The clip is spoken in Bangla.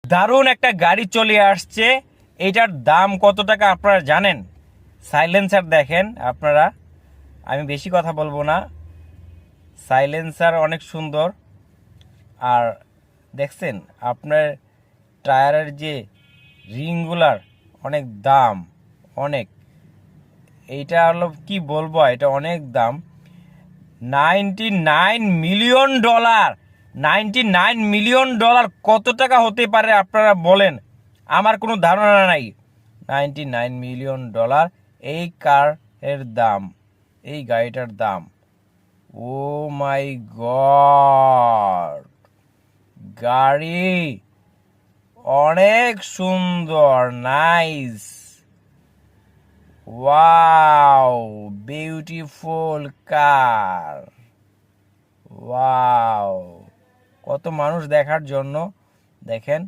দারুণ একটা গাড়ি চলে আসছে। এটার দাম কত টাকা আপনারা জানেন? সাইলেন্সার দেখেন আপনারা, আমি বেশি কথা বলবো না। সাইলেন্সার অনেক সুন্দর। আর দেখছেন আপনার টায়ারের যে রিংগুলার অনেক দাম, অনেক। এইটা হলো কি বলবো, এটা অনেক দাম। $99 মিলিয়ন। $99 মিলিয়ন কত টাকা হতে পারে আপনারা বলেন? আমার কোনো ধারণা নাই। $99 মিলিয়ন এই কারের দাম, এই গাড়িটার দাম। ও মাই গড, গাড়ি অনেক সুন্দর, নাইস, ওয়াও, বিউটিফুল কার, ওয়াও। কত মানুষ দেখার জন্য, দেখেন।